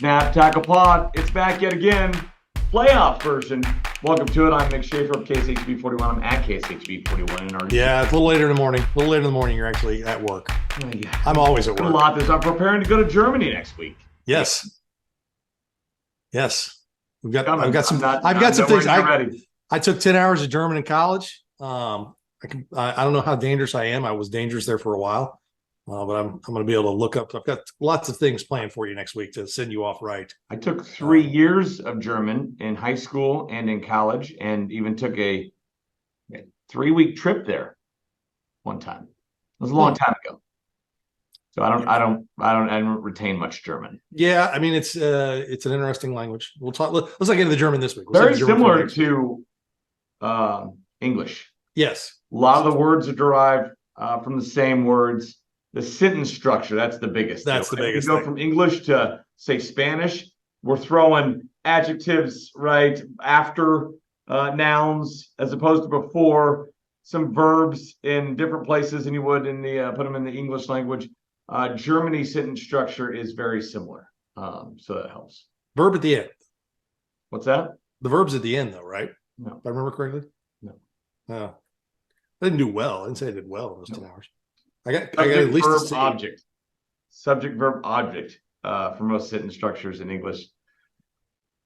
Snap, tackle, pod. It's back yet again. Playoff version. Welcome to it. I'm Mick Shaffer of KSHB 41. I'm at KSHB 41 in our. Yeah, it's a little later in the morning. A little later in the morning. You're actually at work. Yeah. I'm always at work. A lot this. I'm preparing to go to Germany next week. Yes. I've got some things. I took 10 hours of German in college. I don't know how dangerous I am. I was dangerous there for a while. But I'm going to be able to look up. I've got lots of things planned for you next week to send you off right. I took 3 years of German in high school and in college, and even took a 3-week trip there one time. It was a long time ago. So I don't retain much German. Yeah, I mean it's an interesting language. We'll talk. Let's not get into the German this week. Very similar to English. Yes, a lot of the words are derived from the same words. The sentence structure, that's the biggest. That's the biggest. If you go from English to, say, Spanish, we're throwing adjectives right after nouns as opposed to before, some verbs in different places than you would in the put them in the English language. Germany sentence structure is very similar, so that helps. Verb at the end. What's that? The verb's at the end, though, right? No. If I remember correctly? No. I didn't do well. I didn't say I did well in those 10 hours. I got Subject, at least verb, object. Subject, verb, object for most sentence structures in English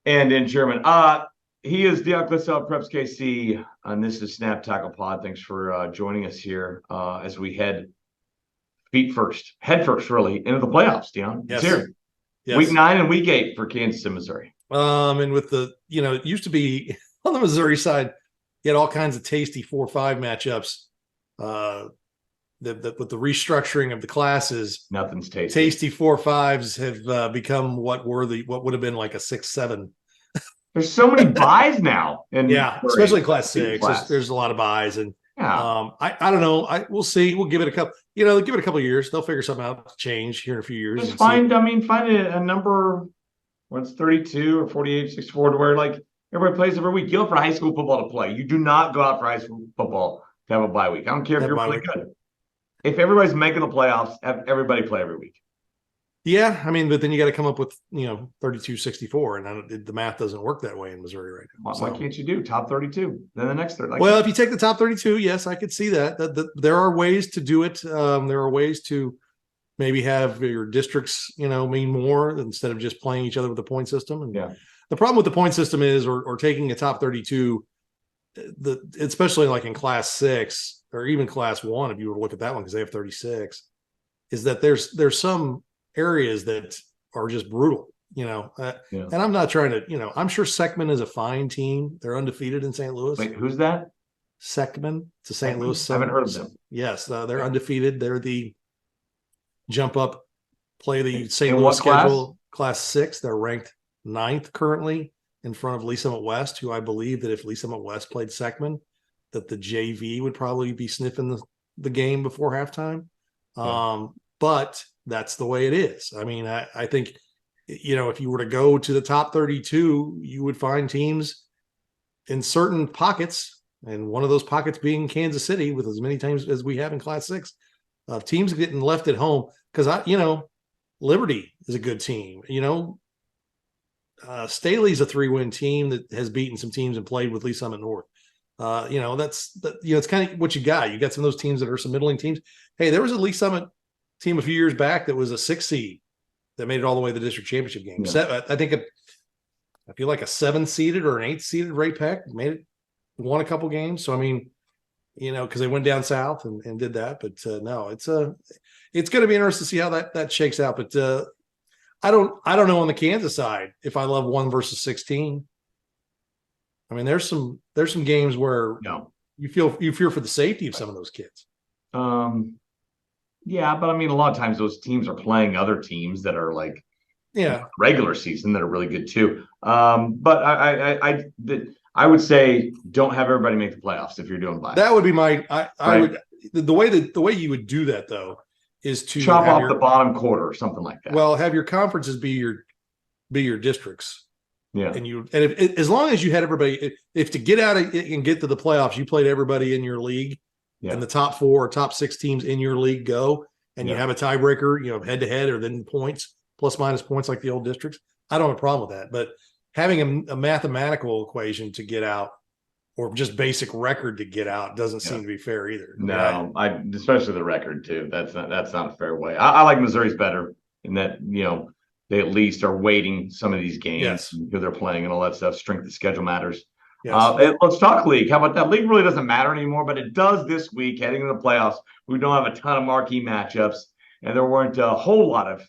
and in German. He is Dion Clisso, Preps KC, and this is Snap Tackle Pod. Thanks for joining us here as we head head first, really, into the playoffs, Dion. Yes. It's here. Yes. Week 9 and week 8 for Kansas and Missouri. And with the, it used to be on the Missouri side, you had all kinds of tasty 4-5 matchups. With the restructuring of the classes, nothing's tasty. 4-5s have become what would have been like a 6-7. There's so many buys now, and especially class 6. There's a lot of buys, and I don't know. We'll see. We'll give it a couple. Give it a couple of years. They'll figure something out to change here in a few years. Just find a number where it's 32 or 48, 64 to where like everybody plays every week. You go for high school football to play. You do not go out for high school football to have a bye week. I don't care if you're really good. If everybody's making the playoffs, have everybody play every week. Yeah, I mean, but then you got to come up with 32-64, and the math doesn't work that way in Missouri right now. Why can't you do top 32? Then the next 30. Well, if you take the top 32, yes, I could see that. There are ways to do it. There are ways to maybe have your districts, mean more instead of just playing each other with the point system. And the problem with the point system is, or taking a top 32, especially like in class 6 or even class 1, if you were to look at that one, because they have 36, is that there's some areas that are just brutal, and I'm not trying to, I'm sure Seckman is a fine team. They're undefeated in St. Louis. Wait, who's that? Seckman. It's a St. Louis. I haven't heard of them. Yes, they're undefeated. They're the jump up, play the St. Louis schedule. Class 6. They're ranked 9th currently in front of Lee Summit West, who I believe that if Lee Summit West played Seckman, that the JV would probably be sniffing the game before halftime. But that's the way it is. I mean, I think, if you were to go to the top 32, you would find teams in certain pockets, and one of those pockets being Kansas City with as many teams as we have in class 6, teams getting left at home. Because Liberty is a good team. Staley's a 3-win team that has beaten some teams and played with Lee Summit North. It's kind of what you got. You got some of those teams that are some middling teams. Hey, there was a Lee Summit team a few years back that was a 6 seed that made it all the way to the district championship game. I think I feel like a 7-seeded or an 8-seeded Ray Peck won a couple games. So I mean, because they went down south and did that. But no, it's going to be interesting to see how that shakes out. But I don't know on the Kansas side if I love 1 versus 16. I mean, there's some games where you fear for the safety of some of those kids. Yeah, but I mean, a lot of times those teams are playing other teams that are like regular season that are really good too. But I would say don't have everybody make the playoffs if you're doing bye. That would be I would the way you would do that though is to chop off the bottom quarter or something like that. Well, have your conferences be your districts. Yeah, and as long as you had everybody, if to get out and get to the playoffs, you played everybody in your league, and the top 4 or top 6 teams in your league go, and you have a tiebreaker, head to head, or then points plus minus points like the old districts. I don't have a problem with that. But having a mathematical equation to get out or just basic record to get out doesn't seem to be fair either. No, especially the record too. That's not a fair way. I like Missouri's better in that, they at least are weighting some of these games who they're playing and all that stuff. Strength of schedule matters. Yes. Let's talk league. How about that? League really doesn't matter anymore, but it does this week heading into the playoffs. We don't have a ton of marquee matchups, and there weren't a whole lot of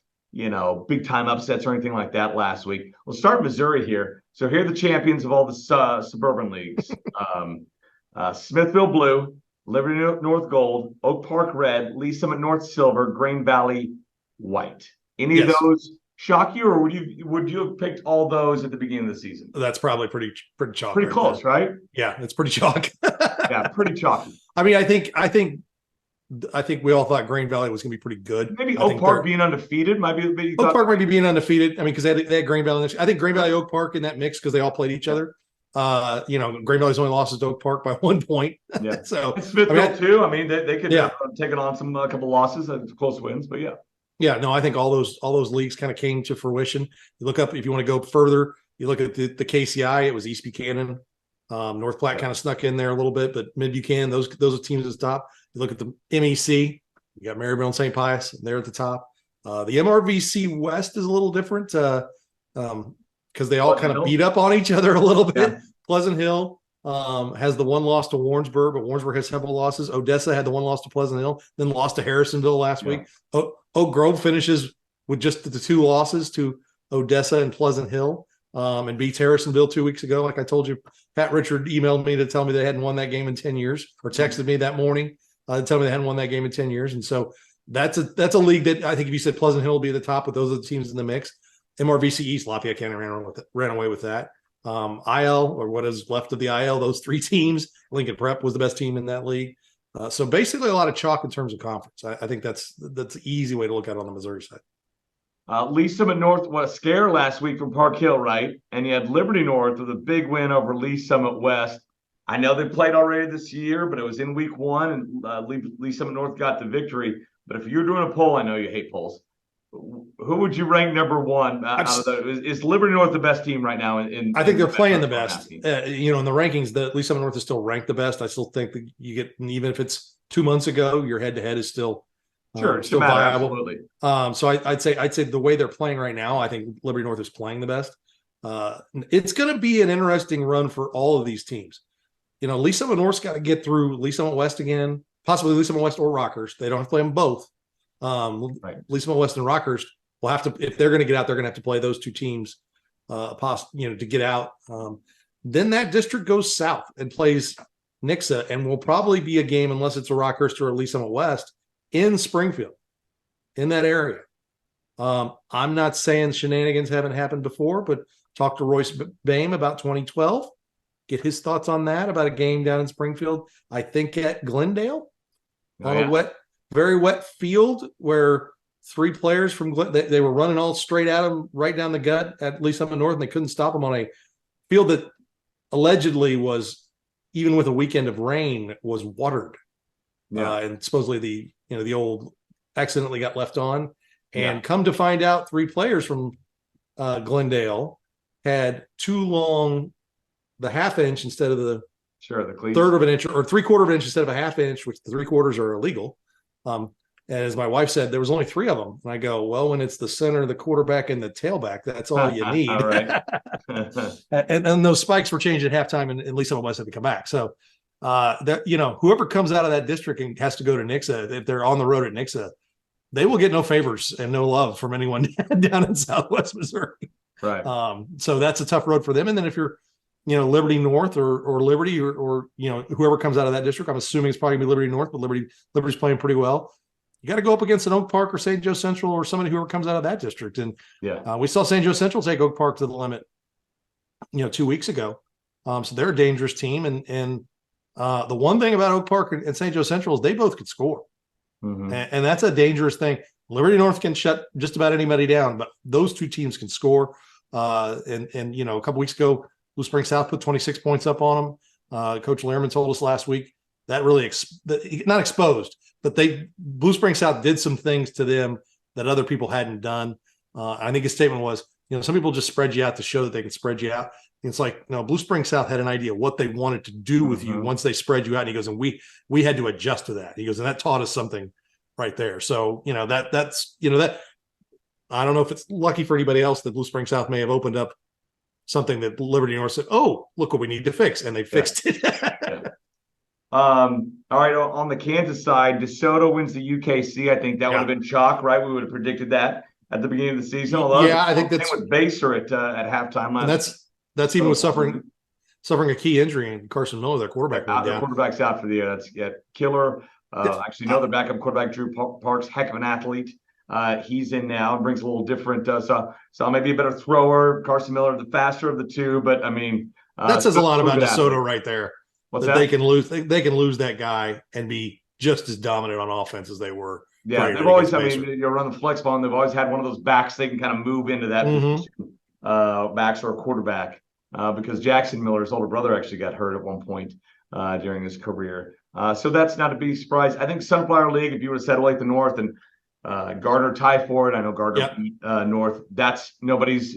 big time upsets or anything like that last week. We'll start in Missouri here. So here are the champions of all the suburban leagues: Smithville Blue, Liberty North Gold, Oak Park Red, Lee Summit North Silver, Grain Valley White. Any of those shock you, or would you have picked all those at the beginning of the season? That's probably pretty chalky. Pretty close, right? Yeah, it's pretty chalky. Yeah, pretty chalky. I mean, I think we all thought Grain Valley was going to be pretty good. Maybe Oak Park being undefeated might be. Oak Park might be being undefeated. I mean, because they had Grain Valley. I think Grain Valley, Oak Park in that mix because they all played each other. Grain Valley's only lost to Oak Park by 1 point. Yeah. So Smithville too. I mean, they could have taken on a couple losses, close wins, but yeah. Yeah, no, I think all those leagues kind of came to fruition. You look up if you want to go further. You look at the KCI. It was East Buchanan, North Platte kind of snuck in there a little bit, but Mid Buchanan, those are teams at the top. You look at the MEC. You got Maryville and St. Pius. They're at the top. The MRVC West is a little different because they all kind of beat up on each other a little bit. Yeah. Pleasant Hill has the one loss to Warrensburg, but Warrensburg has several losses. Odessa had the one loss to Pleasant Hill, then lost to Harrisonville last week. Oak Grove finishes with just the 2 losses to Odessa and Pleasant Hill and beats Harrisonville 2 weeks ago. Like I told you, Pat Richard emailed me to tell me they hadn't won that game in 10 years or texted me that morning to tell me they hadn't won that game in 10 years. And so that's a league that I think if you said Pleasant Hill will be at the top with those are the teams in the mix. MRVC East, Lafayette County ran away with that. IL, or what is left of the IL, those 3 teams. Lincoln Prep was the best team in that league. So basically a lot of chalk in terms of conference. I think that's an easy way to look at it on the Missouri side. Lee Summit North, what a scare last week from Park Hill, right? And you had Liberty North with a big win over Lee Summit West. I know they played already this year, but it was in week 1, and Lee Summit North got the victory. But if you're doing a poll, I know you hate polls. Who would you rank number 1 out of those? Is Liberty North the best team right now? I think they're playing the best. In the rankings, the Lee Summit North is still ranked the best. I still think that you get, even if it's 2 months ago, your head-to-head is still still viable. Absolutely. So I'd say the way they're playing right now, I think Liberty North is playing the best. It's going to be an interesting run for all of these teams. Lee Summit North's got to get through Lee Summit West again, possibly Lee Summit West or Rockers. They don't have to play them both. Right. Lee Summit West and Rockers will have to, if they're going to get out, they're going to have to play those 2 teams, to get out. Then that district goes south and plays Nixa, and will probably be a game, unless it's a Rockhurst or a Lee Summit West, in Springfield, in that area. I'm not saying shenanigans haven't happened before, but talk to Royce Boehm about 2012. Get his thoughts on that, about a game down in Springfield, I think at Glendale, on a very wet field where 3 players from they were running all straight at him right down the gut at Lee Summit North, and they couldn't stop him on a field that allegedly was, even with a weekend of rain, was watered. And supposedly the old accidentally got left on. And come to find out, 3 players from Glendale had too long the half inch instead of the cleats. Third of an inch or 3/4 of an inch instead of a half inch, which the 3/4 are illegal. And as my wife said, there was only 3 of them. And I go, well, when it's the center, the quarterback, and the tailback, that's all you need. All right. and those spikes were changed at halftime, and at least some of us had to come back. So whoever comes out of that district and has to go to Nixa, if they're on the road at Nixa, they will get no favors and no love from anyone down in Southwest Missouri. Right. So that's a tough road for them. And then if you're, Liberty North or Liberty or whoever comes out of that district, I'm assuming it's probably gonna be Liberty North, but Liberty's playing pretty well. You got to go up against an Oak Park or St. Joe Central or somebody whoever comes out of that district. And we saw St. Joe Central take Oak Park to the limit, 2 weeks ago. So they're a dangerous team. And the one thing about Oak Park and St. Joe Central is they both could score. Mm-hmm. And that's a dangerous thing. Liberty North can shut just about anybody down, but those 2 teams can score. And a couple weeks ago, Blue Spring South put 26 points up on them. Coach Lehrman told us last week that really not exposed, but Blue Spring South did some things to them that other people hadn't done. I think his statement was, some people just spread you out to show that they can spread you out. It's like, Blue Spring South had an idea what they wanted to do with you once they spread you out. And he goes, and we had to adjust to that. He goes, and that taught us something right there. So, that's that I don't know if it's lucky for anybody else that Blue Spring South may have opened up something that Liberty North said, oh, look what we need to fix. And they fixed it. All right. On the Kansas side, DeSoto wins the UKC. I think that would have been chalk, right? We would have predicted that at the beginning of the season. Although I think that's with Baser at halftime last. That's even with suffering a key injury in Carson Miller, their quarterback. Their quarterback's out for the year. That's killer. Actually, their backup quarterback, Drew Parks, heck of an athlete. He's in now and brings a little different. So maybe a better thrower. Carson Miller, the faster of the two, but I mean, that says a lot about DeSoto right there. What's that? They can lose that guy and be just as dominant on offense as they were. Yeah, they've always. I mean, you run the flex ball. They've always had one of those backs they can kind of move into that position, backs or a quarterback. Because Jackson Miller's older brother actually got hurt at one point during his career. So that's not a big surprise. I think Sunflower League, if you would have said like the North and Gardner tie for it, I know Gardner beat North. That's nobody's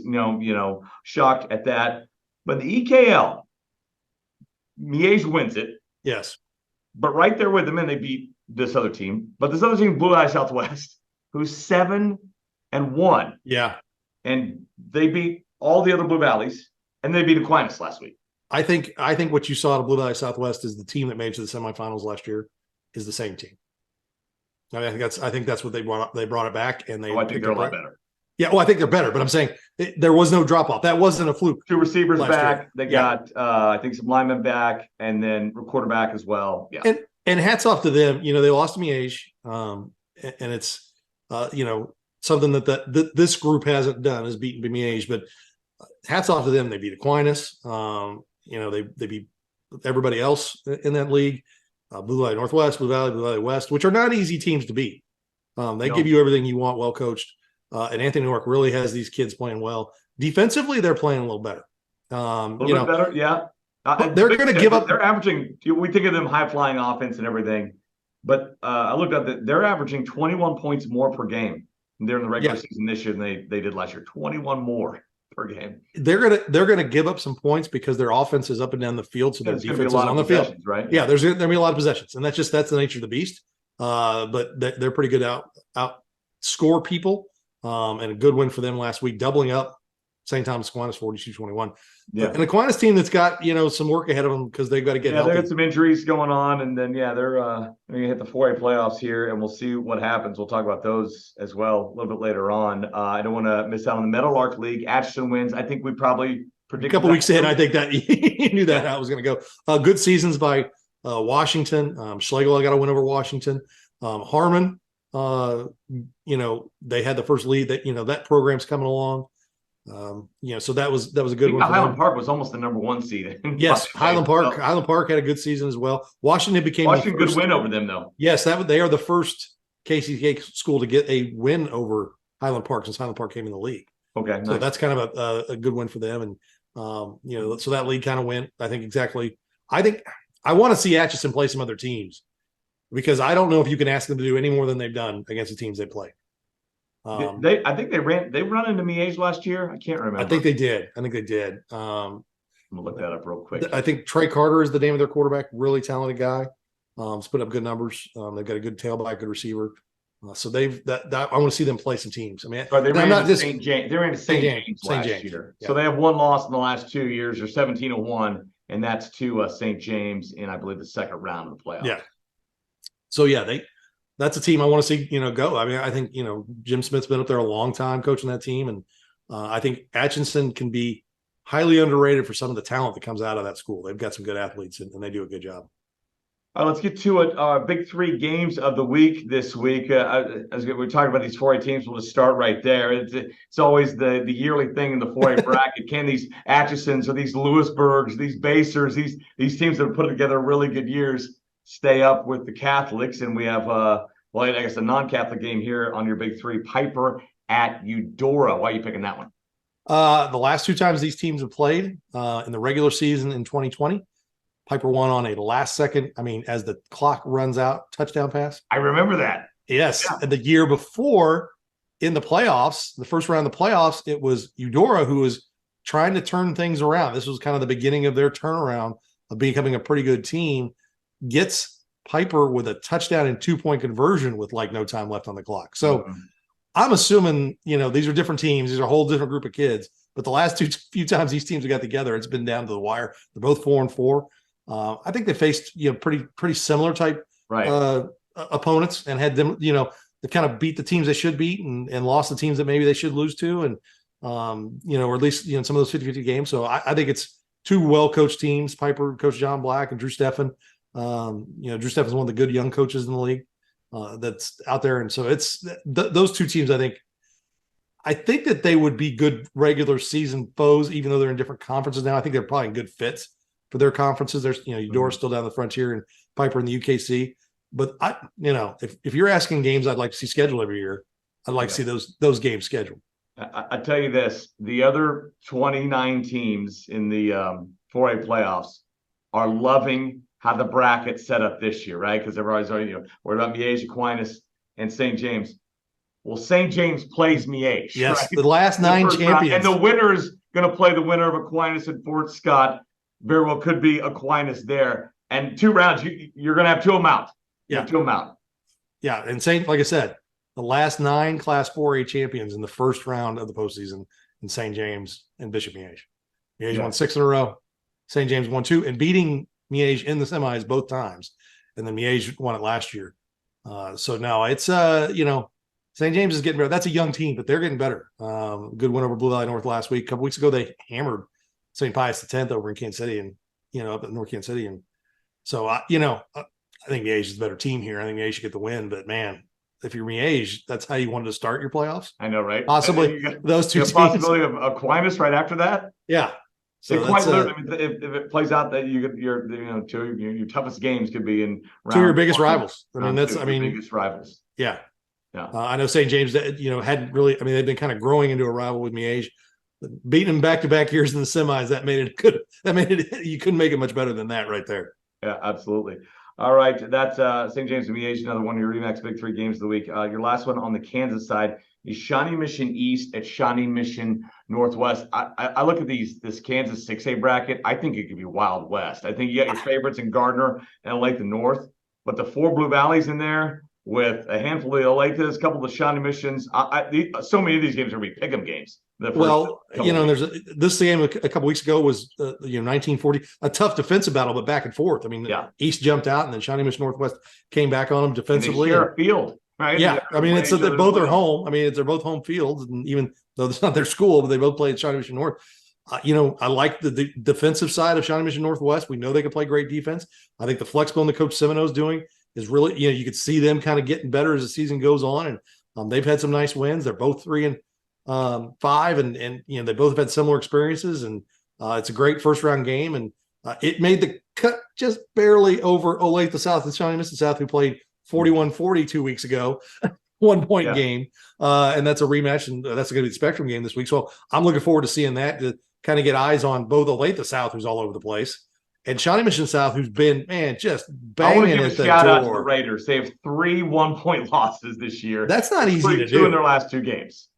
shocked at that. But the EKL, Miege wins it. Yes. But right there with them, and they beat this other team. But this other team, Blue Eye Southwest, who's 7-1. Yeah. And they beat all the other Blue Valleys. And they beat Aquinas last week. I think what you saw at Blue Valley Southwest is the team that made it to the semifinals last year is the same team. I think that's what they brought up. They brought it back, and I think they're a lot better. Yeah, well, I think they're better, but I'm saying there was no drop off. That wasn't a fluke. 2 receivers back. Year. They got I think some linemen back, and then a quarterback as well. Yeah, and hats off to them. They lost to Miege, and it's something that this group hasn't done is beaten Miege, but. Hats off to them. They beat Aquinas. They beat everybody else in that league. Blue Valley Northwest, Blue Valley West, which are not easy teams to beat. They give you everything you want, well coached. And Anthony Newark really has these kids playing well. Defensively, they're playing a little better. A little bit better, yeah. They're going to give up. They're averaging. We think of them high flying offense and everything, but I looked at that. They're averaging 21 points more per game. They're in the regular season this year than they did last year. 21 more per game. They're gonna give up some points because their offense is up and down the field, so their defense is on the field, right? Yeah, there's gonna be a lot of possessions, and that's the nature of the beast. But they're pretty good out score people, and a good win for them last week, doubling up St. Thomas Aquinas 42-21. Yeah, an Aquinas team that's got some work ahead of them because they've got to get healthy. They got some injuries going on, and then they're gonna hit the 4A playoffs here, and we'll see what happens. We'll talk about those as well a little bit later on. I don't want to miss out on the Meadowlark League. Atchison wins. I think we probably predicted a couple weeks in. I think that you knew that how it was going to go. Good seasons by Washington. Schlegel got a win over Washington. Harmon, they had the first lead. That program's coming along. So that was a good one. Highland Park was almost the number 1 seed. Yes, Highland Park had a good season as well. Washington good win over them though. Yes, they are the first KCK school to get a win over Highland Park since Highland Park came in the league. Okay, so that's kind of a good win for them, and so that league kind of went. I think I want to see Atchison play some other teams because I don't know if you can ask them to do any more than they've done against the teams they play. I think they run into Miege last year. I can't remember. I think they did. I'm gonna look that up real quick. I think Trey Carter is the name of their quarterback. Really talented guy. He's put up good numbers. They've got a good tailback, good receiver. So I want to see them play some teams. I mean, they ran into St. James. They ran into St. James last year. Yeah. So they have 1 loss in the last 2 years. They're 17-1, and that's to St. James in I believe the second round of the playoffs. Yeah. So that's a team I want to see, go. I mean, I think, Jim Smith's been up there a long time coaching that team. And I think Atchison can be highly underrated for some of the talent that comes out of that school. They've got some good athletes and they do a good job. All right, let's get to it. Our big 3 games of the week this week. As we're talking about these 4A teams, we'll just start right there. It's always the yearly thing in the 4A bracket. Can these Atchisons or these Lewisburgs, these Basers, these teams that have put together really good years stay up with the Catholics? And we have, I guess a non-Catholic game here on your big 3, Piper at Eudora. Why are you picking that one? The last 2 times these teams have played in the regular season in 2020, Piper won on a last second, as the clock runs out, touchdown pass. I remember that. Yes. Yeah. And the year before, in the playoffs, the first round of the playoffs, it was Eudora who was trying to turn things around. This was kind of the beginning of their turnaround of becoming a pretty good team. Gets Piper with a touchdown and 2-point conversion with like no time left on the clock. So I'm assuming, these are different teams. These are a whole different group of kids. But the last few times these teams have got together, it's been down to the wire. They're both 4-4. I think they faced, pretty similar type opponents and had them, they kind of beat the teams they should beat and lost the teams that maybe they should lose to. And, or at least, some of those 50-50 games. So I think it's two well-coached teams, Piper, Coach John Black, and Drew Steffen. Drew Steffen's one of the good young coaches in the league that's out there. And so it's those two teams, I think that they would be good regular season foes, even though they're in different conferences now. I think they're probably good fits for their conferences. There's, Eudora's still down the frontier and Piper in the UKC. But if you're asking games I'd like to see scheduled every year, I'd like to see those games scheduled. I tell you this, the other 29 teams in the 4A playoffs are loving how the bracket's set up this year, right? Because everybody's already, worried about Miege, Aquinas, and St. James. Well, St. James plays Miege. Yes, right? the last 9 champions. Round. And the winner is going to play the winner of Aquinas and Fort Scott. Very well could be Aquinas there. And 2 rounds, you're going to have 2 of them out. Yeah. 2 of them out. Yeah, and like I said, the last 9 Class 4A champions in the first round of the postseason in St. James and Bishop Miege. Miege won 6 in a row. St. James won 2 and beating Miege in the semis both times. And then Miege won it last year. So no, it's, St. James is getting better. That's a young team, but they're getting better. Good win over Blue Valley North last week. A couple weeks ago, they hammered St. Pius X over in Kansas City and, up in North Kansas City. And so, I think Miege is a better team here. I think Miege should get the win, but man, if you're Miege, that's how you wanted to start your playoffs. I know, right? Possibly those two teams. Possibility of Aquinas right after that. Yeah. So quite literally, if it plays out that your 2 your toughest games could be in round 2 of your biggest rivals. Biggest rivals. Yeah. Yeah. I know St. James, hadn't really. They've been kind of growing into a rival with Miege, beating them back-to-back years in the semis. That made it good. You couldn't make it much better than that right there. Yeah, absolutely. All right, that's St. James and Miege, another one of your Remax Big 3 games of the week. Your last one on the Kansas side is Shawnee Mission East at Shawnee Mission Northwest. I look at this Kansas 6A bracket. I think it could be Wild West. I think you got your favorites in Gardner and Olathe North, but the 4 Blue Valleys in there with a handful of Olathes, a couple of the Shawnee Missions. So many of these games are going to be pick'em games. There's this game a couple weeks ago was 1940, a tough defensive battle, but back and forth. East jumped out, and then Shawnee Mission Northwest came back on them defensively. And they share a field, right? Yeah, they're both are home. They're both home fields, and even though it's not their school, but they both play at Shawnee Mission North. I like the defensive side of Shawnee Mission Northwest. We know they can play great defense. I think the flex bone that Coach Semino's doing is really, you could see them kind of getting better as the season goes on, and they've had some nice wins. They're both 3-5, and they both have had similar experiences, and it's a great first round game, and it made the cut just barely over Olathe South and Shawnee Mission South, who played 41-40 2 weeks ago, 1-point game, and that's a rematch, and that's going to be the Spectrum game this week. So I'm looking forward to seeing that, to kind of get eyes on both Olathe South, who's all over the place, and Shawnee Mission South, who's been, just banging at the shout door. out to the Raiders. They have 3 1-point losses this year. That's not easy to do. 2 in their last 2 games.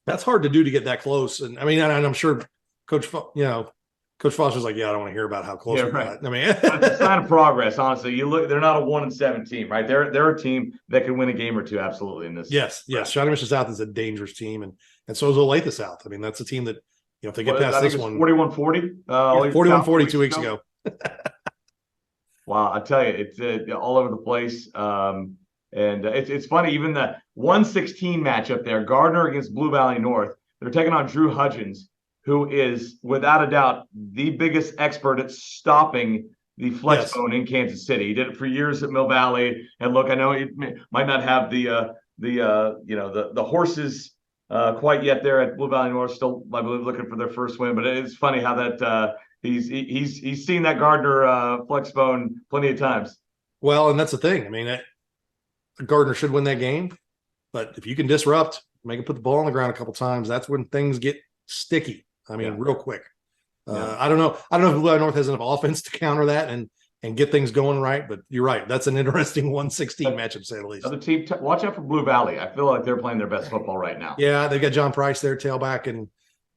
That's hard to do to get that close. And I'm sure Coach Foster's like, I don't want to hear about how close we got. It's a sign of progress, honestly. You look, they're not a 1-7 team, right? They're a team that can win a game or 2, absolutely. In this, yes. Shawnee Mission South is a dangerous team, and so is Olathe South. That's a team that, if they get past this one, 41-40, 41-40 2 weeks ago. Wow, I tell you, it's all over the place. And it's funny, even the 1-16 matchup there, Gardner against Blue Valley North. They're taking on Drew Hudgens, who is without a doubt the biggest expert at stopping the flex bone in Kansas City. He did it for years at Mill Valley. And look, I know he might not have the horses quite yet there at Blue Valley North. Still, I believe, looking for their first win. But it's funny how that he's seen that Gardner flex bone plenty of times. Well, and that's the thing. Gardner should win that game, but if you can disrupt, make him put the ball on the ground a couple times, that's when things get sticky. Real quick. I don't know if Blue Valley North has enough offense to counter that, and and get things going right. But you're right. That's an interesting 116 matchup, to say the least. Other team, watch out for Blue Valley. I feel like they're playing their best football right now. Yeah, they got John Price there, tailback, and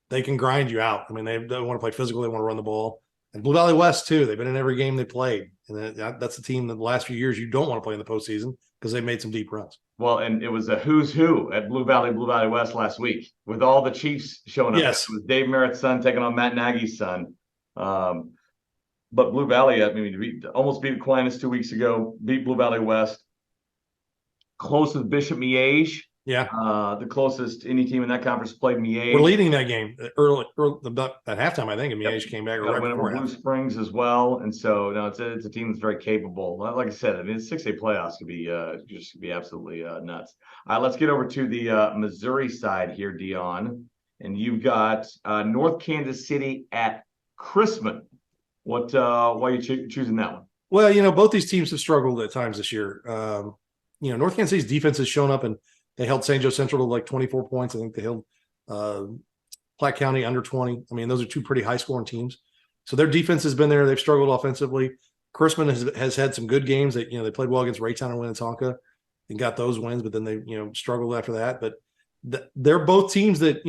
they can grind you out. I mean, they don't want to play physical. They want to run the ball. And Blue Valley West, too. They've been in every game they played. And that's the team that the last few years you don't want to play in the postseason because they've made some deep runs. Well, and it was a who's who at Blue Valley West last week with all the Chiefs showing up. Yes. It was Dave Merritt's son taking on Matt Nagy's son. But Blue Valley, I mean, almost beat Aquinas 2 weeks ago, beat Blue Valley West. Close with Bishop Miege. Yeah. The closest any team in that conference played Miege. We're leading that game early at halftime, I think, and Miege came back right before Blue Springs as well. And so, no, it's a team that's very capable. Like I said, I mean, 6A playoffs could be absolutely nuts. All right, let's get over to the Missouri side here, Dion. And you've got North Kansas City at Chrisman. Why are you choosing that one? Well, both these teams have struggled at times this year. North Kansas City's defense has shown up, and they held St. Joe Central to like 24 points. I think they held Platte County under 20. I mean, those are two pretty high-scoring teams. So their defense has been there. They've struggled offensively. Chrisman has had some good games. They played well against Raytown and Winnetonka and got those wins, but then they struggled after that. But they're both teams that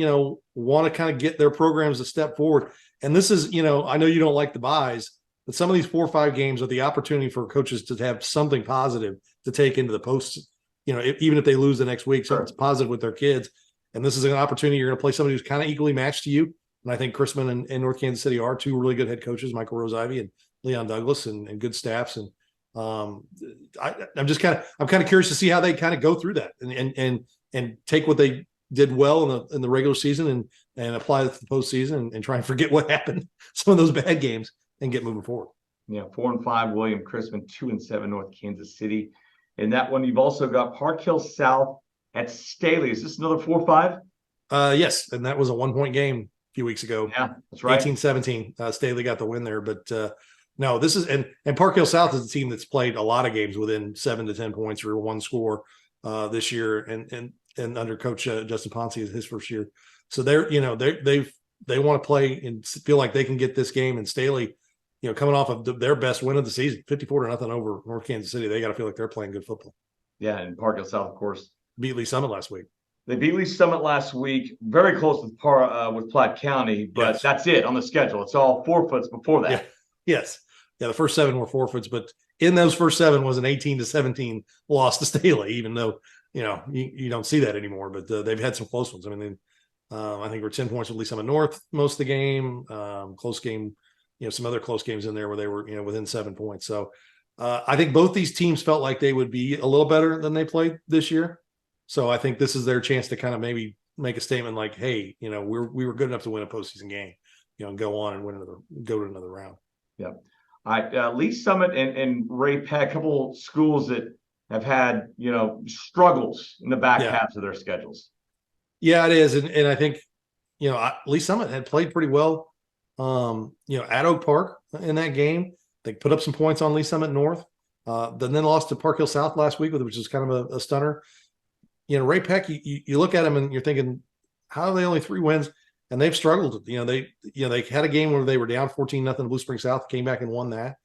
want to kind of get their programs a step forward. And this is, I know you don't like the buys, but some of these 4 or 5 games are the opportunity for coaches to have something positive to take into the post. Even if they lose the next week, something's positive with their kids. And this is an opportunity. You're going to play somebody who's kind of equally matched to you. And I think Chrisman and North Kansas City are two really good head coaches, Michael Rose-Ivy and Leon Douglas, and good staffs. And I'm kind of curious to see how they kind of go through that and take what they did well in the regular season and apply it to the postseason and try and forget what happened, some of those bad games, and get moving forward. Yeah, 4-5 William Chrisman, 2-7 North Kansas City. In that one, you've also got Park Hill South at Staley. Is this another 4-5? Yes, and that was a 1-point game a few weeks ago. Yeah, that's right. 18-17. Staley got the win there, but no, this is and Park Hill South is a team that's played a lot of games within 7 to 10 points or one score this year, and under Coach Justin Ponce is his first year. So they want to play and feel like they can get this game. And Staley, coming off of their best win of the season, 54-0 over North Kansas City, they got to feel like they're playing good football. Yeah, and Park Hill South, of course, beat Lee Summit last week. They beat Lee Summit last week, very close with Platte County, but That's it on the schedule. It's all forfeits before that. Yeah. Yes. Yeah, the first 7 were forfeits, but in those first 7 was an 18-17 loss to Staley, even though you don't see that anymore. But they've had some close ones. I mean, I think we're 10 points with Lee Summit North most of the game. Close game, some other close games in there where they were within 7 points. So I think both these teams felt like they would be a little better than they played this year. So I think this is their chance to kind of maybe make a statement like, hey, we were good enough to win a postseason game, and go on and go to another round. Yeah. All right. Lee Summit and Ray Peck, a couple schools that have had, struggles in the back halves of their schedules. Yeah, it is. And I think, Lee Summit had played pretty well, at Oak Park in that game. They put up some points on Lee Summit North, then lost to Park Hill South last week, which is kind of a stunner. Ray Peck, you look at them and you're thinking, how are they only 3 wins? And they've struggled. They had a game where they were down 14-0 to Blue Springs South, came back and won that.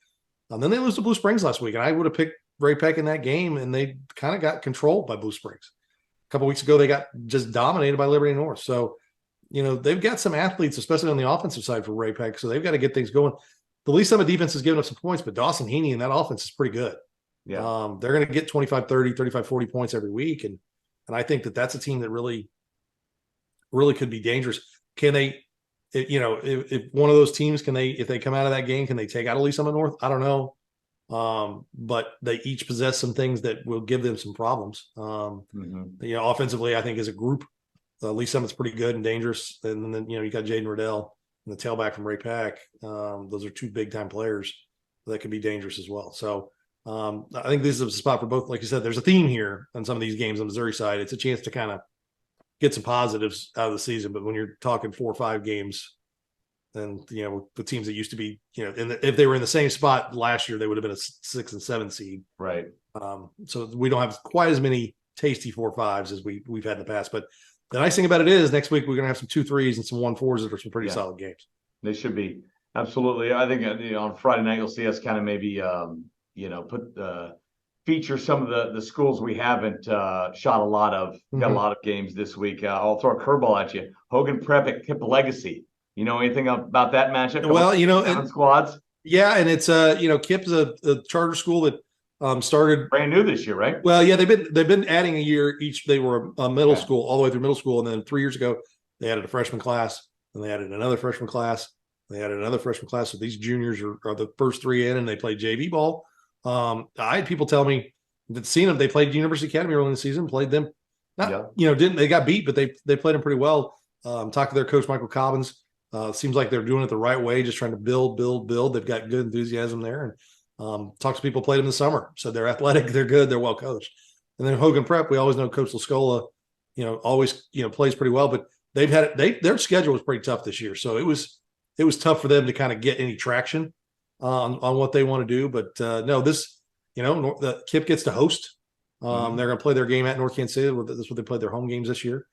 And then they lose to Blue Springs last week. And I would have picked Ray Peck in that game, and they kind of got controlled by Blue Springs. A couple weeks ago, they got just dominated by Liberty North. So, they've got some athletes, especially on the offensive side for Ray Peck. So they've got to get things going. The Lee Summit defense has given up some points, but Dawson Heaney and that offense is pretty good. Yeah. They're going to get 25, 30, 35, 40 points every week. And I think that's a team that really could be dangerous. Can they, if one of those teams, if they come out of that game, can they take out Lee Summit North? I don't know. But they each possess some things that will give them some problems. Offensively, I think as a group, Lee Summit's pretty good and dangerous. And then, you got Jaden Riddell and the tailback from Ray Peck. Those are 2 big time players that could be dangerous as well. So I think this is a spot for both. Like you said, there's a theme here on some of these games on the Missouri side. It's a chance to kind of get some positives out of the season. But when you're talking 4 or 5 games, and the teams that used to be, if they were in the same spot last year, they would have been a 6 and 7 seed. Right. So we don't have quite as many tasty 4-5s as we've had in the past. But the nice thing about it is next week we're going to have some 2-3s and some 1-4s that are some pretty solid games. They should be. Absolutely. I think on Friday night you'll see us kind of maybe put feature some of the schools we haven't shot a lot of. Got a lot of games this week. I'll throw a curveball at you. Hogan Prep at Kip Legacy. You know anything about that matchup? Well, Seven squads. Yeah, and it's Kip's a charter school that started Brand new this year, right? Well, yeah, they've been adding a year each. They were a middle school all the way through middle school, and then 3 years ago they added a freshman class, and they added another freshman class. They added another freshman class. So these juniors are the first three in, and they play JV ball. I had people tell me that seen them. They played University Academy early in the season, played them. Didn't they got beat, but they played them pretty well. Talked to their coach Michael Cobbins. Seems like they're doing it the right way, just trying to build. They've got good enthusiasm there, and talked to people played them in the summer. So they're athletic, they're good, they're well coached. And then Hogan Prep, we always know Coach Lascola, always plays pretty well, but their schedule was pretty tough this year. So it was tough for them to kind of get any traction on what they want to do. But no, this, the Kip gets to host. They're going to play their game at North Kansas City. That's what they played their home games this year.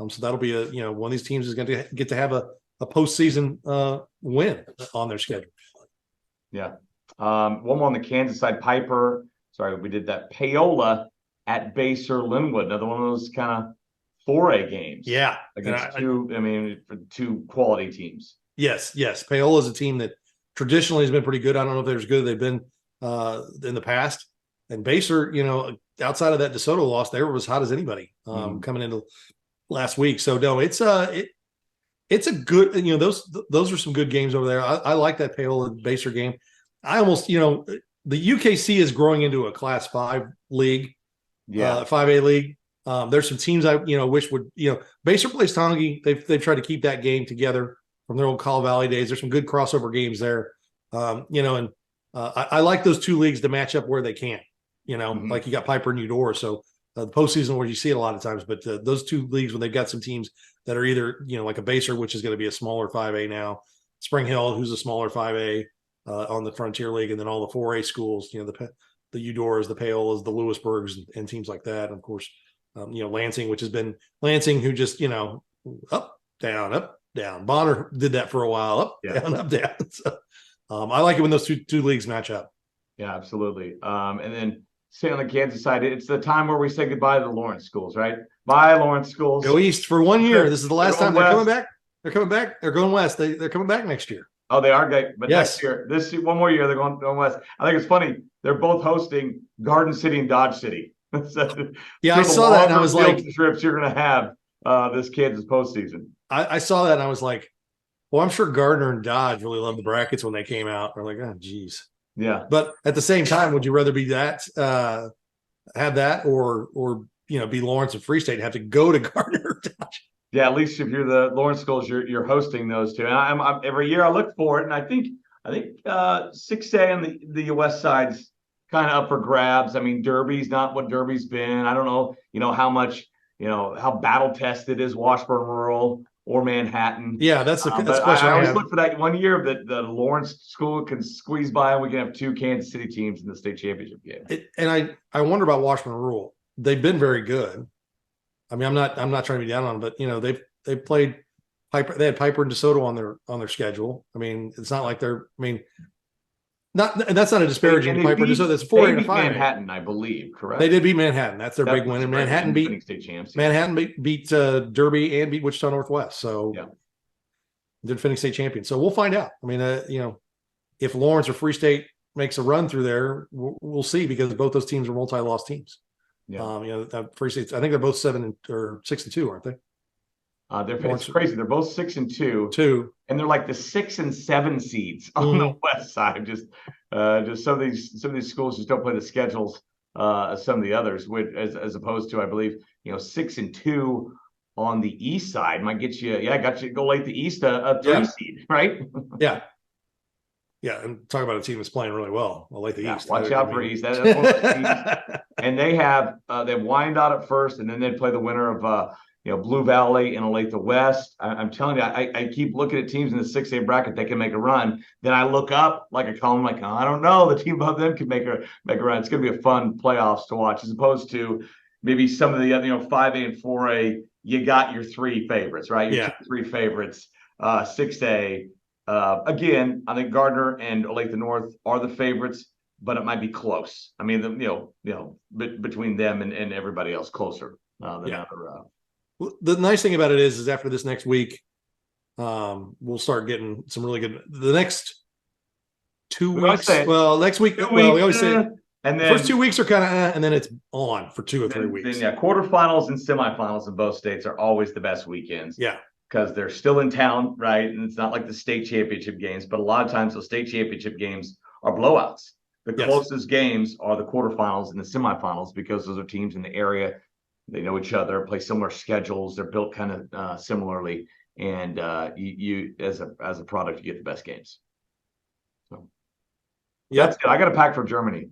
So that'll be one of these teams is going to get to have a postseason win on their schedule. Yeah. One more on the Kansas side. Piper. Sorry, we did that. Paola at Baser Linwood. Another one of those kind of 4A games. Yeah. Against two quality teams. Yes. Paola is a team that traditionally has been pretty good. I don't know if they're as good as they've been in the past. And Baser, outside of that DeSoto loss, they were as hot as anybody coming into last week. So no, it's a good, those are some good games over there. I like that Paola Baser game. I almost, the UKC is growing into a Class 5 league, 5A league. There's some teams I, wish would, Baser plays Tongi. They've tried to keep that game together from their old Call Valley days. There's some good crossover games there, I like those two leagues to match up where they can, like you got Piper and Eudora. So the postseason where you see it a lot of times, but those two leagues when they've got some teams that are either, like a Baser, which is going to be a smaller 5A now, Spring Hill, who's a smaller 5A on the Frontier League, and then all the 4A schools, the Eudoras, the Paolas, the Lewisburgs, and teams like that. And of course, Lansing, which has been Lansing, who just, up, down. Bonner did that for a while, up, down. So I like it when those two leagues match up. Yeah, absolutely. And then stay on the Kansas side, it's the time where we say goodbye to the Lawrence schools, right? Bye, Lawrence schools. Go east for 1 year. This is the last time they're coming back. They're coming back. They're going west. They're coming back next year. Oh, they are great. But next year, one more year, they're going west. I think it's funny. They're both hosting Garden City and Dodge City. So, yeah, I saw that and I was like, trips you're going to have this Kansas postseason. I saw that and I was like, well, I'm sure Gardner and Dodge really loved the brackets when they came out. They're like, oh, geez. Yeah. But at the same time, would you rather be have that or be Lawrence and Free State and have to go to Gardner or Dodge? Yeah, at least if you're the Lawrence schools, you're hosting those two. And I'm every year I look for it, and I think 6A on the West side's kind of up for grabs. I mean, Derby's not what Derby's been. I don't know, how much, how battle tested is Washburn Rural or Manhattan. Yeah, that's the question. I always look for that 1 year that the Lawrence school can squeeze by, and we can have two Kansas City teams in the state championship game. And I wonder about Washburn Rural. They've been very good. I mean, I'm not trying to be down on them, but they've played Piper. They had Piper and DeSoto on their schedule. I mean, it's not like and that's not a disparaging to Piper and DeSoto. That's 4 and 5. Manhattan, I believe, correct? They did beat Manhattan. That's their big win. And Manhattan beat state champs. Manhattan beat Derby and beat Wichita Northwest. So they're defending state champions. So we'll find out. I mean, if Lawrence or Free State makes a run through there, we'll see, because both those teams are multi-loss teams. Yeah. Free State, I think they're both 6-2, aren't they? It's crazy. They're both 6-2, and they're like the 6 and 7 seeds on the west side. Just some of these schools just don't play the schedules as some of the others, which as opposed to, I believe, 6-2 on the east side might get you. Yeah, got you to go late the East a 3 seed, right? Yeah, and talk about a team that's playing really well. I like the East. Watch out for East. That's one of the teams. And they have Wyandotte at first, and then they play the winner of Blue Valley and Olathe West. I'm telling you, I keep looking at teams in the 6A bracket that can make a run. Then I look up like a column, like, oh, I don't know, the team above them can make a run. It's going to be a fun playoffs to watch, as opposed to maybe some of the other 5A and 4A. You got your 3 favorites, right? Your 3 favorites. 6A. Again, I think Gardner and Olathe North are the favorites, but it might be close. I mean, between them and everybody else closer than other. The nice thing about it is after this next week, we'll start getting some really good. The next 2 weeks, next week, we always say, and then the first 2 weeks are kind of, and then it's on for 2 or 3 weeks. Then quarterfinals and semifinals in both states are always the best weekends. Yeah, because they're still in town, right? And it's not like the state championship games, but a lot of times those state championship games are blowouts. The closest games are the quarterfinals and the semifinals because those are teams in the area. They know each other, play similar schedules. They're built kind of similarly, and you as a product, you get the best games. So, that's good. I got a pack for Germany.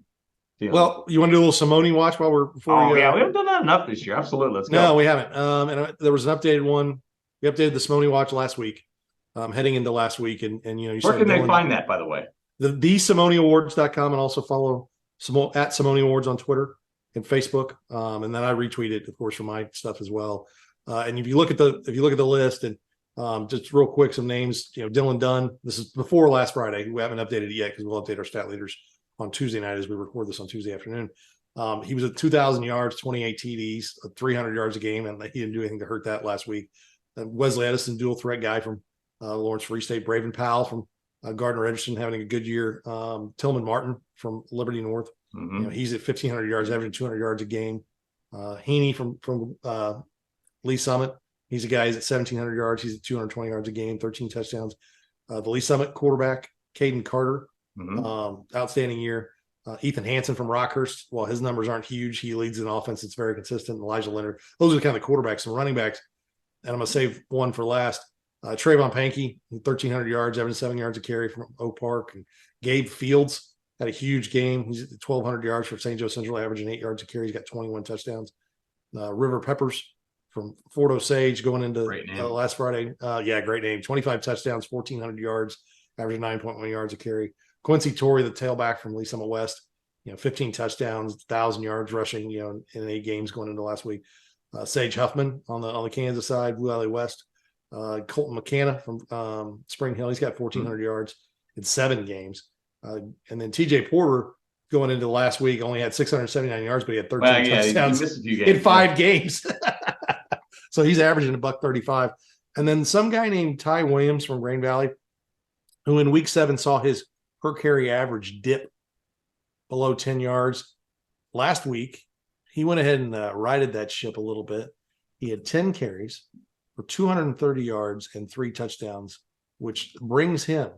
Well, you want to do a little Simone watch while we haven't done that enough this year. Absolutely, let's go. No, we haven't. And there was an updated one. We updated the Simone watch last week, heading into last week, and where can they find that, by the way? The SimoneAwards.com, and also follow at Simone Awards on Twitter and Facebook, and then I retweet it, of course, for my stuff as well. And if you look at the list, and just real quick, some names, Dylan Dunn. This is before last Friday. We haven't updated it yet because we'll update our stat leaders on Tuesday night as we record this on Tuesday afternoon. He was at 2,000 yards, 28 TDs, 300 yards a game, and he didn't do anything to hurt that last week. Wesley Edison, dual threat guy from Lawrence Free State. Braven Powell from Gardner Edgerton having a good year. Tillman Martin from Liberty North. Mm-hmm. He's at 1,500 yards, averaging 200 yards a game. Heaney from Lee Summit. He's a guy who's at 1,700 yards. He's at 220 yards a game, 13 touchdowns. The Lee Summit quarterback, Caden Carter, outstanding year. Ethan Hansen from Rockhurst. While his numbers aren't huge, he leads an offense that's very consistent. Elijah Leonard. Those are the kind of quarterbacks and running backs. And I'm going to save one for last. Trayvon Pankey, 1,300 yards, 77 yards a carry from Oak Park. And Gabe Fields had a huge game. He's at 1,200 yards for St. Joe Central, averaging 8 yards a carry. He's got 21 touchdowns. River Peppers from Fort Osage going into last Friday. Great name. 25 touchdowns, 1,400 yards, averaging 9.1 yards a carry. Quincy Torrey, the tailback from Lee Summit West, 15 touchdowns, 1,000 yards rushing, in 8 games going into last week. Sage Huffman on the Kansas side, Blue Valley West. Colton McCanna from Spring Hill, he's got 1,400 yards in 7 games. And then TJ Porter going into last week only had 679 yards, but he had 13 touchdowns in 5 games. So he's averaging $135. And then some guy named Ty Williams from Grain Valley, who in week 7 saw his per carry average dip below 10 yards. Last week, he went ahead and righted that ship a little bit. He had 10 carries for 230 yards and 3 touchdowns, which brings him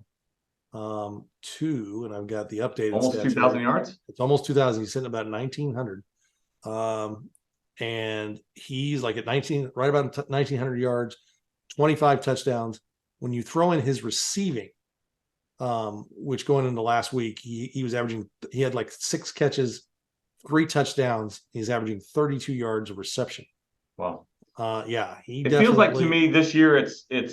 to, and I've got the updated almost 2,000 yards. It's almost 2,000. He's sitting about 1,900. And he's like at 19, right about 1,900 yards, 25 touchdowns. When you throw in his receiving, which going into last week, he was averaging, he had like 6 catches, 3 touchdowns. He's averaging 32 yards of reception. Wow. It feels like to me this year it's a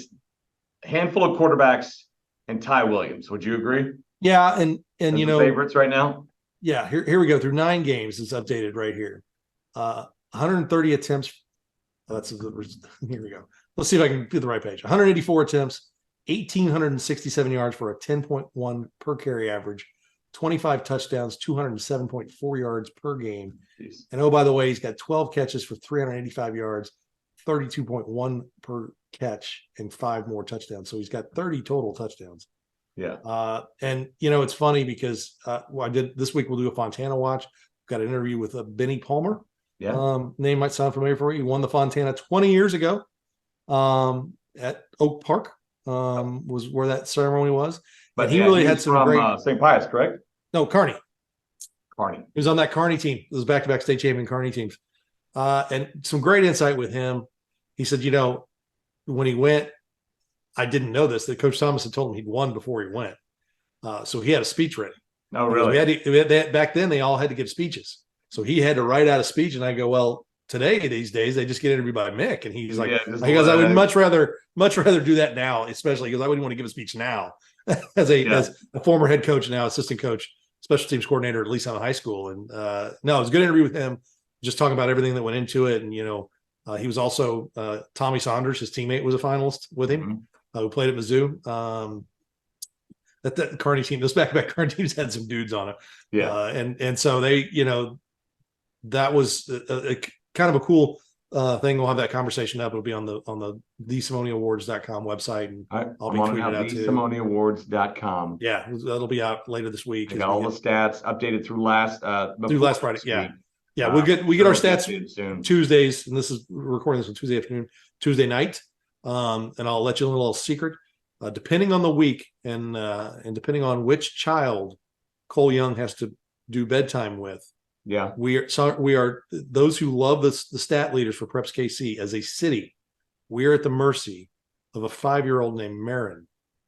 handful of quarterbacks and Ty Williams. Would you agree? Yeah, and favorites right now. Yeah, here we go through 9 games. It's updated right here. 130 attempts. Here we go. Let's see if I can do the right page. 184 attempts, 1,867 yards for a 10.1 per carry average, 25 touchdowns, 207.4 yards per game. Jeez. And oh, by the way, he's got 12 catches for 385 yards, 32.1 per catch, and 5 more touchdowns. So he's got 30 total touchdowns. Yeah. And it's funny because I did this week. We'll do a Fontana watch. Got an interview with Benny Palmer. Yeah. Name might sound familiar for you. He won the Fontana 20 years ago at Oak Park. Was where that ceremony was. But he really had some from, great. St. Pius, correct? No, Kearney. Kearney. He was on that Kearney team. It was back-to-back state champion Kearney teams. And some great insight with him. He said, when he went, I didn't know this, that Coach Thomas had told him he'd won before he went. So he had a speech ready. Oh, really? Back then, they all had to give speeches. So he had to write out a speech. And I go, well, today, these days, they just get interviewed by Mick. And he's like, I would much rather do that now, especially because I wouldn't want to give a speech now as a former head coach, now assistant coach, special teams coordinator at Lee Summit High School. And no, it was a good interview with him, just talking about everything that went into it. And, he was also Tommy Saunders, his teammate, was a finalist with him, who played at Mizzou. that Kearney team, those back-to-back Kearney teams had some dudes on it. Yeah. And so they, that was a kind of a cool thing. We'll have that conversation up. It'll be on the thesimoniawards.com website, and I'll be tweeting it out too. thesimoniawards.com. Yeah, that'll be out later this week. I got all the stats updated through last Friday. Yeah. Yeah, we get our stats soon. Tuesdays, and we're recording this on Tuesday afternoon, Tuesday night. And I'll let you know a little secret. Depending on the week and depending on which child Cole Young has to do bedtime with. Yeah, we are those who love the stat leaders for Preps KC as a city. We are at the mercy of a 5-year-old named Marin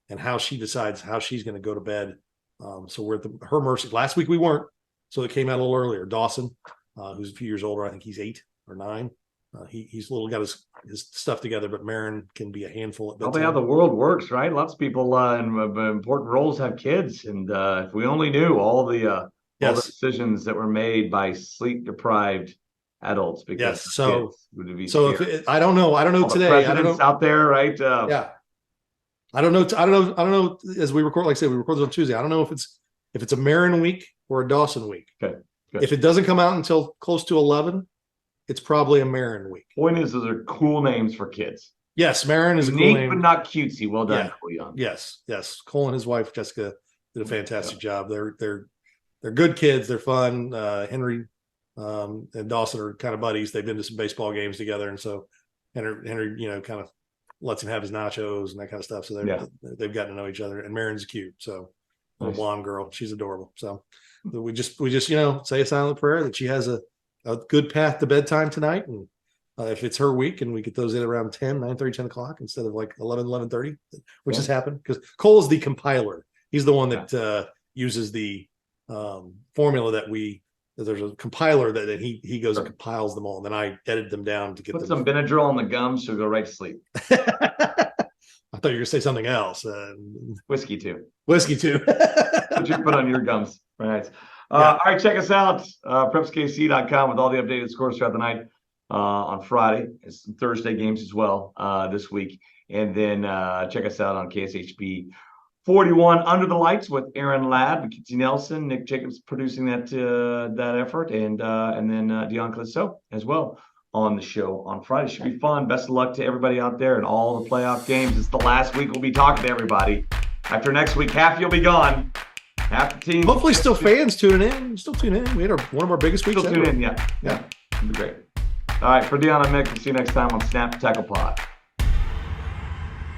and how she decides how she's going to go to bed. So we're at her mercy. Last week we weren't, so it came out a little earlier. Dawson, who's a few years older, I think he's 8 or 9. He's got his stuff together, but Marin can be a handful at bedtime. Probably how the world works, right? Lots of people in important roles have kids, and if we only knew all the decisions that were made by sleep-deprived adults, because I don't know all today. The presidents out there, right? I don't know. As we record, like I said, we record this on Tuesday. I don't know if it's a Marin week or a Dawson week. Okay. Good. If it doesn't come out until close to 11, it's probably a Marin week. Point is, those are cool names for kids. Yes, Marin is unique, a cool name, but not cutesy. Well done, Cole Young. Yes. Cole and his wife Jessica did a fantastic job. They're good kids. They're fun. Henry and Dawson are kind of buddies. They've been to some baseball games together, and so Henry kind of lets him have his nachos and that kind of stuff. So they've gotten to know each other. And Marin's cute, so little blonde girl. She's adorable. So we just say a silent prayer that she has a good path to bedtime tonight, and if it's her week and we get those in around 9:30, 10 o'clock instead of like 11:30, which has happened because Cole is the compiler. He's the one that uses the formula that there's a compiler that he goes and compiles them all, and then I edit them down to get Put some Benadryl on the gums, she'll go right to sleep. I thought you were gonna say something else. Whiskey too. What you put on your gums. Right. All right, check us out, prepskc.com, with all the updated scores throughout the night on Friday. It's some Thursday games as well this week. And then check us out on KSHB 41 Under the Lights with Aaron Ladd, McKinsey Nelson, Nick Jacobs producing that effort, and then Dion Clisso as well on the show on Friday. Should be fun. Best of luck to everybody out there and all the playoff games. It's the last week we'll be talking to everybody. After next week, half you'll be gone. Half the team. Hopefully, still fans tuning in. Still tuning in. We had one of our biggest weeks. Still tune in. Yeah. It'll be great. All right, for Dion and Mick, we'll see you next time on Snap Tackle Pod.